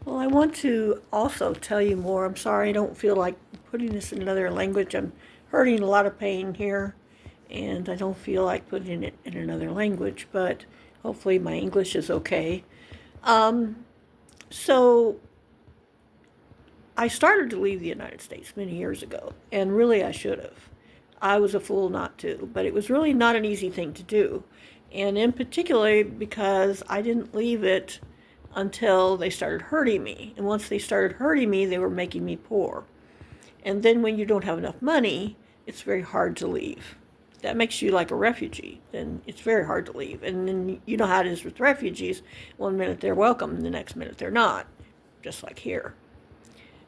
Well, I want to also tell you more. I'm sorry I don't feel like putting this in another language. I'm hurting a lot of pain here, and I don't feel like putting it in another language, but hopefully my English is okay. Um, so I started to leave the United States many years ago, and really I should have. I was a fool not to, but it was really not an easy thing to do. And in particular, because I didn't leave it until they started hurting me. And once they started hurting me, they were making me poor. And then when you don't have enough money, it's very hard to leave. That makes you like a refugee. Then it's very hard to leave. And then you know how it is with refugees. One minute they're welcome, the next minute they're not, just like here.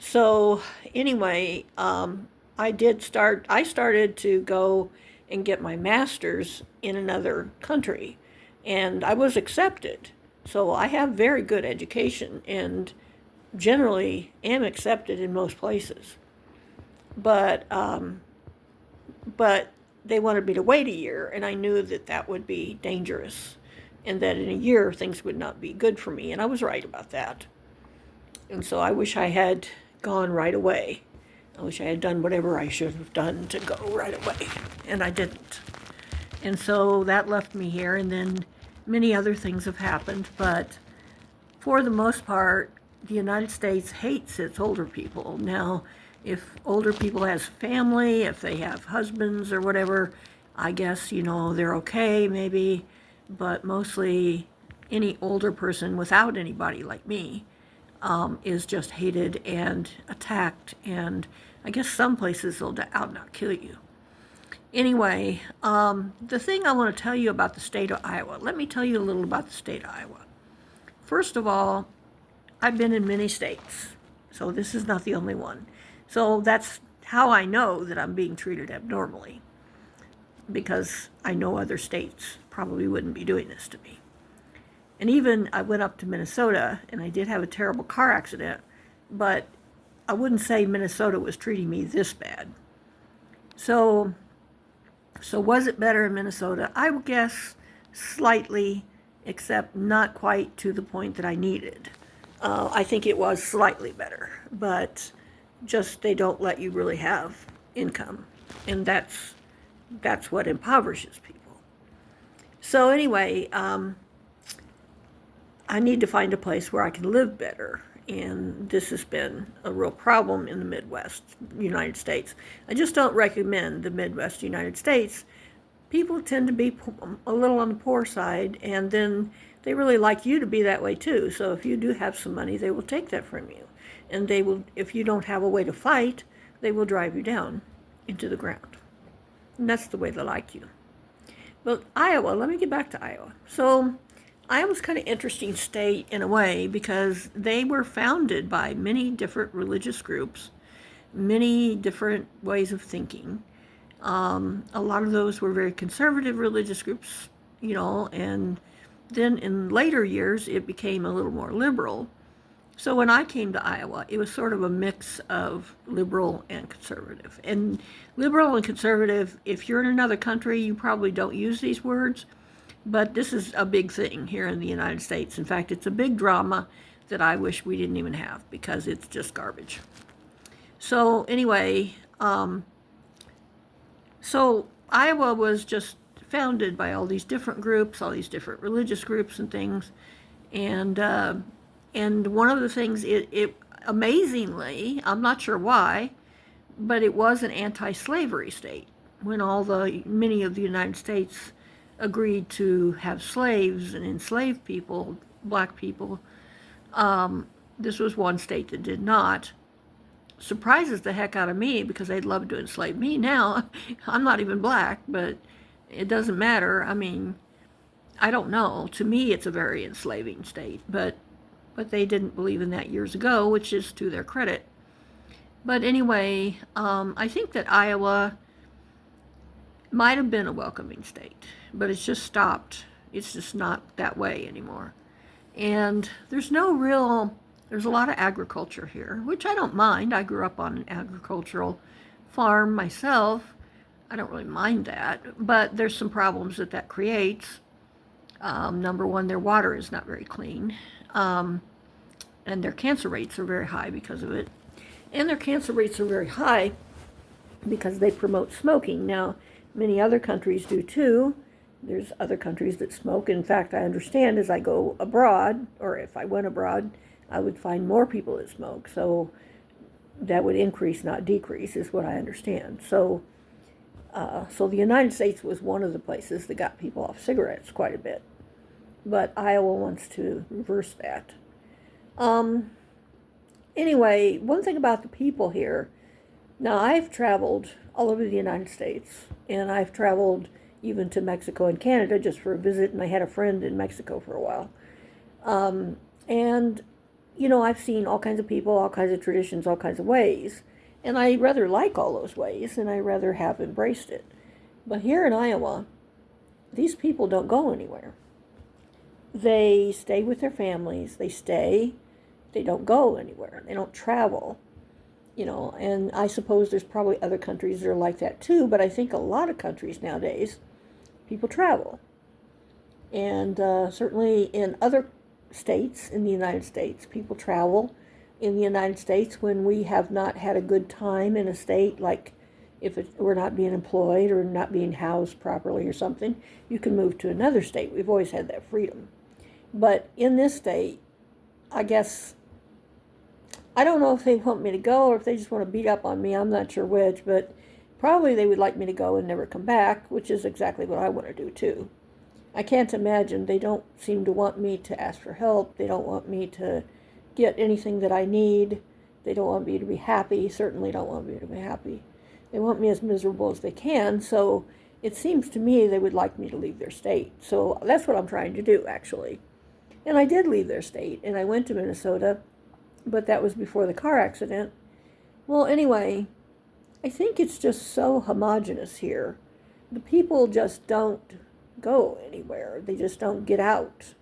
So anyway, I started to go and get my master's in another country, and I was accepted. So I have very good education and generally am accepted in most places. But but they wanted me to wait a year, and I knew that that would be dangerous, and that in a year things would not be good for me, and I was right about that. And so I wish I had gone right away. I wish I had done whatever I should have done to go right away, and I didn't. And so that left me here, and then many other things have happened, but for the most part, the United States hates its older people. Now, if older people has family, if they have husbands or whatever, I guess, they're okay maybe, but mostly any older person without anybody like me is just hated and attacked, and I guess some places they'll out and out kill you. Anyway, the thing I want to tell you about the state of Iowa, let me tell you a little about the state of Iowa. First of all, I've been in many states, so this is not the only one. So that's how I know that I'm being treated abnormally, because I know other states probably wouldn't be doing this to me. And even I went up to Minnesota, and I did have a terrible car accident, but I wouldn't say Minnesota was treating me this bad. So was it better in Minnesota? I would guess slightly, except not quite to the point that I needed. I think it was slightly better, but just they don't let you really have income, and that's what impoverishes people. So anyway, I need to find a place where I can live better, and this has been a real problem in the Midwest United States. I just don't recommend the Midwest United States. People tend to be a little on the poor side, and then they really like you to be that way too. So if you do have some money, they will take that from you, and they will, if you don't have a way to fight, they will drive you down into the ground. And that's the way they like you. But Iowa, let me get back to Iowa. So Iowa's kind of interesting state in a way, because they were founded by many different religious groups, many different ways of thinking. A lot of those were very conservative religious groups, and then in later years it became a little more liberal. So when I came to Iowa, it was sort of a mix of liberal and conservative. And liberal and conservative, if you're in another country, you probably don't use these words, but this is a big thing here in the United States. In fact, it's a big drama that I wish we didn't even have, because it's just garbage. So anyway, so Iowa was just founded by all these different groups, all these different religious groups and things. And one of the things, it amazingly, I'm not sure why, but it was an anti-slavery state when many of the United States agreed to have slaves and enslave people, black people. This was one state that did not. Surprises the heck out of me, because they'd love to enslave me now. I'm not even black, but it doesn't matter. I mean, I don't know. To me, it's a very enslaving state, but they didn't believe in that years ago, which is to their credit. But anyway, I think that Iowa might have been a welcoming state, but it's just stopped. It's just not that way anymore. And there's a lot of agriculture here, which I don't mind. I grew up on an agricultural farm myself. I don't really mind that, but there's some problems that creates. Number one, their water is not very clean. and their cancer rates are very high because of it. And their cancer rates are very high because they promote smoking. Now, many other countries do too. There's other countries that smoke. In fact, I understand as I go abroad, or if I went abroad, I would find more people that smoke. So that would increase, not decrease, is what I understand. So the United States was one of the places that got people off cigarettes quite a bit. But Iowa wants to reverse that. Anyway, one thing about the people here, now I've traveled all over the United States, and I've traveled even to Mexico and Canada just for a visit, and I had a friend in Mexico for a while. And, you know, I've seen all kinds of people, all kinds of traditions, all kinds of ways, and I rather like all those ways, and I rather have embraced it. But here in Iowa, these people don't go anywhere. They stay with their families, they don't go anywhere, they don't travel, you know, and I suppose there's probably other countries that are like that too, but I think a lot of countries nowadays, people travel. And certainly in other states in the United States, people travel. In the United States, when we have not had a good time in a state, like if we're not being employed or not being housed properly or something, you can move to another state. We've always had that freedom. But in this state, I guess, I don't know if they want me to go or if they just want to beat up on me. I'm not sure which, but probably they would like me to go and never come back, which is exactly what I want to do too. I can't imagine. They don't seem to want me to ask for help. They don't want me to get anything that I need. They don't want me to be happy. Certainly don't want me to be happy. They want me as miserable as they can, so it seems to me they would like me to leave their state. So that's what I'm trying to do, actually. And I did leave their state, and I went to Minnesota, but that was before the car accident. Well, anyway, I think it's just so homogenous here. The people just don't go anywhere. They just don't get out.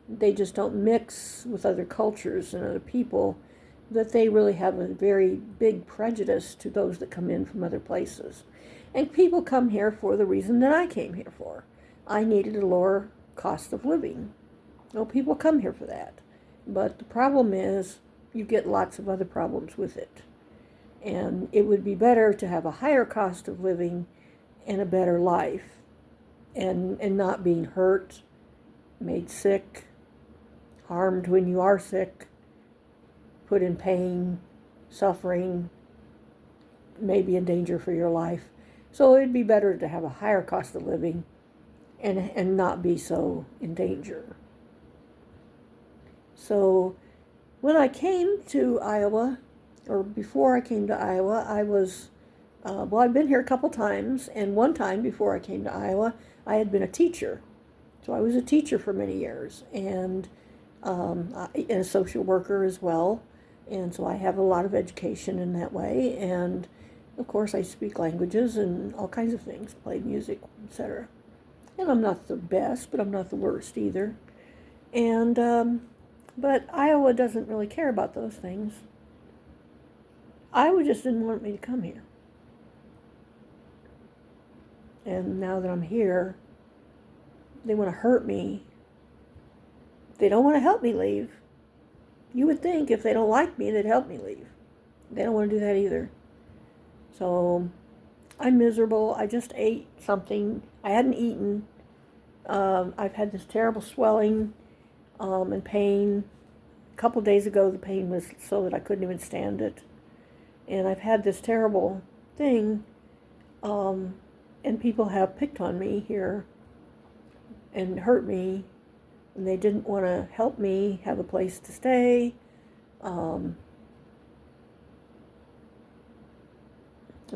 They just don't mix with other cultures and other people, that they really have a very big prejudice to those that come in from other places. And people come here for the reason that I came here for. I needed a lower cost of living. Well, people come here for that. But the problem is you get lots of other problems with it. And it would be better to have a higher cost of living and a better life, and not being hurt, made sick, harmed when you are sick, put in pain, suffering, maybe in danger for your life. So it'd be better to have a higher cost of living and not be so in danger. So when I came to Iowa, or before I came to Iowa, I was, I'd been here a couple times, and one time before I came to Iowa, I had been a teacher. So I was a teacher for many years, and a social worker as well. And so I have a lot of education in that way. And of course I speak languages and all kinds of things, play music, etc. And I'm not the best, but I'm not the worst either. And, but Iowa doesn't really care about those things. Iowa just didn't want me to come here. And now that I'm here, they want to hurt me. They don't want to help me leave. You would think if they don't like me, they'd help me leave. They don't want to do that either. So I'm miserable. I just ate something. I hadn't eaten. I've had this terrible swelling and pain. A couple days ago, the pain was so that I couldn't even stand it. And I've had this terrible thing, and people have picked on me here and hurt me, and they didn't want to help me have a place to stay. And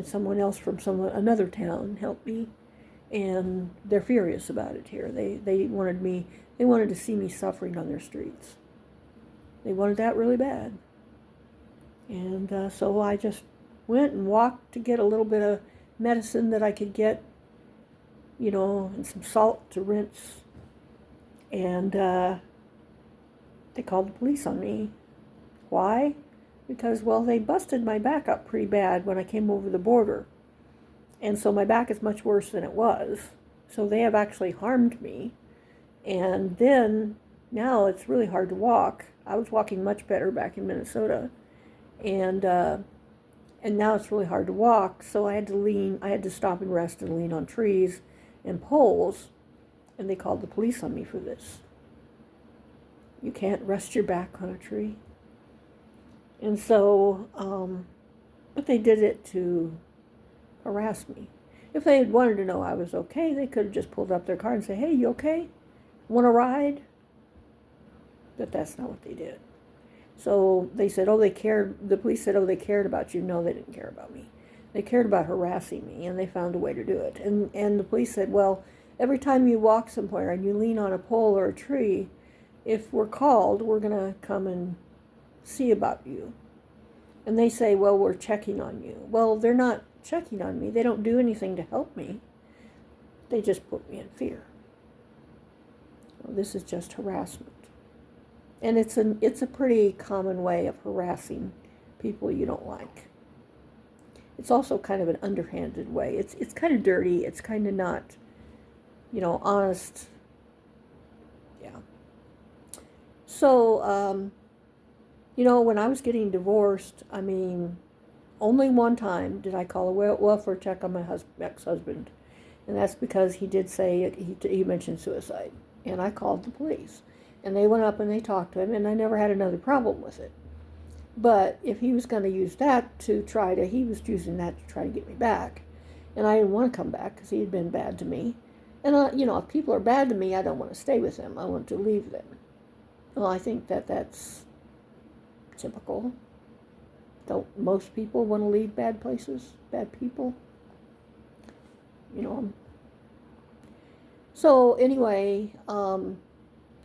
someone else from another town helped me, and they're furious about it here. They wanted to see me suffering on their streets. They wanted that really bad. And so I just went and walked to get a little bit of medicine that I could get, you know, and some salt to rinse. And they called the police on me. Why? Because, well, they busted my back up pretty bad when I came over the border. And so my back is much worse than it was. So they have actually harmed me. And then now it's really hard to walk. I was walking much better back in Minnesota, and now it's really hard to walk. So I had to lean. I had to stop and rest and lean on trees and poles, and they called the police on me for this. You can't rest your back on a tree. And so, but they did it to harass me. If they had wanted to know I was okay, they could have just pulled up their car and say, "Hey, you okay? Want a ride?" But that's not what they did. So they said, "Oh, they cared." The police said, "Oh, they cared about you." No, they didn't care about me. They cared about harassing me, and they found a way to do it. And the police said, "Well, every time you walk somewhere and you lean on a pole or a tree, if we're called, we're going to come and see about you." And they say, "Well, we're checking on you." Well, they're not checking on me. They don't do anything to help me. They just put me in fear. Well, this is just harassment. And it's a pretty common way of harassing people you don't like. It's also kind of an underhanded way. It's kind of dirty. It's kind of not, honest. Yeah. So, when I was getting divorced, only one time did I call a welfare check on my ex-husband. And that's because he did say, he mentioned suicide. And I called the police. And they went up and they talked to him, and I never had another problem with it. But if he was going to use that he was using that to try to get me back. And I didn't want to come back because he had been bad to me. And, if people are bad to me, I don't want to stay with them. I want to leave them. Well, I think that's typical. Don't most people want to leave bad places, bad people? So anyway,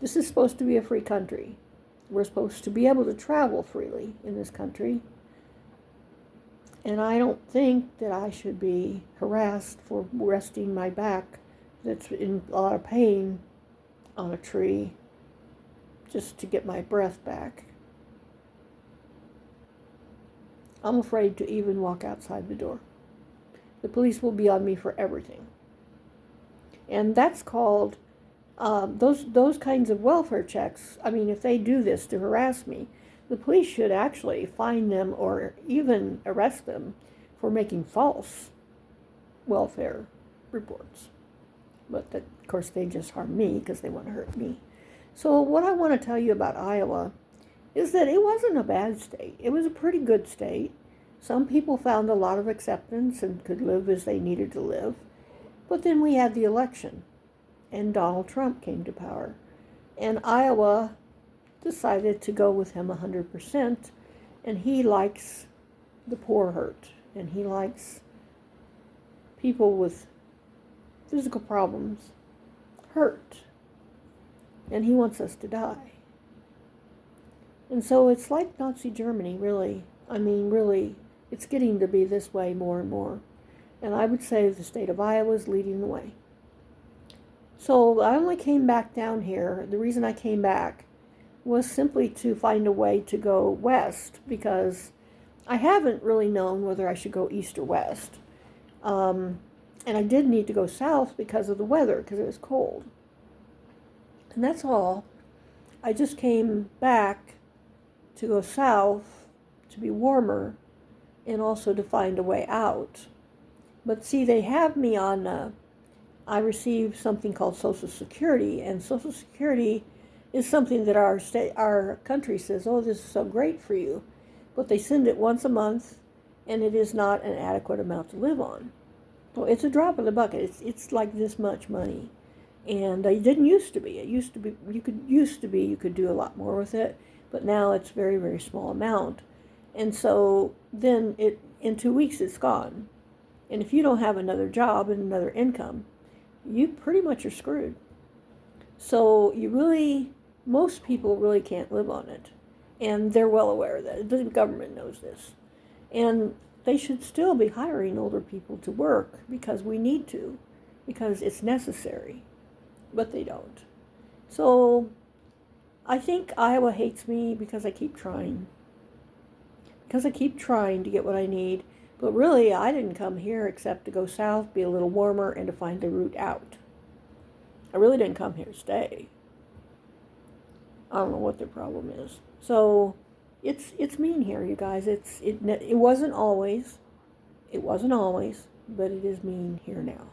this is supposed to be a free country. We're supposed to be able to travel freely in this country. And I don't think that I should be harassed for resting my back that's in a lot of pain on a tree just to get my breath back. I'm afraid to even walk outside the door. The police will be on me for everything. And that's called, those kinds of welfare checks. If they do this to harass me, the police should actually fine them or even arrest them for making false welfare reports. But of course they just harm me because they want to hurt me. So what I want to tell you about Iowa is that it wasn't a bad state. It was a pretty good state. Some people found a lot of acceptance and could live as they needed to live. But then we had the election, and Donald Trump came to power. And Iowa decided to go with him 100%, and he likes the poor hurt, and he likes people with physical problems hurt, and he wants us to die. And so it's like Nazi Germany, really. Really, it's getting to be this way more and more. And I would say the state of Iowa is leading the way. So I only came back down here. The reason I came back was simply to find a way to go west, because I haven't really known whether I should go east or west. And I did need to go south because of the weather, because it was cold. And that's all. I just came back to go south, to be warmer, and also to find a way out. But see, they have me on, I received something called Social Security, and Social Security is something that our country says, "Oh, this is so great for you." But they send it once a month, and it is not an adequate amount to live on. So it's a drop in the bucket. It's like this much money. And it didn't used to be. It used to be, you could do a lot more with it, but now it's very, very small amount. And so then in 2 weeks it's gone. And if you don't have another job and another income, you pretty much are screwed. So most people really can't live on it. And they're well aware of that. The government knows this. And they should still be hiring older people to work because we need to, because it's necessary. But they don't. So I think Iowa hates me because I keep trying. Because I keep trying to get what I need. But really, I didn't come here except to go south, be a little warmer, and to find a route out. I really didn't come here to stay. I don't know what their problem is. So it's mean here, you guys. It wasn't always, but it is mean here now.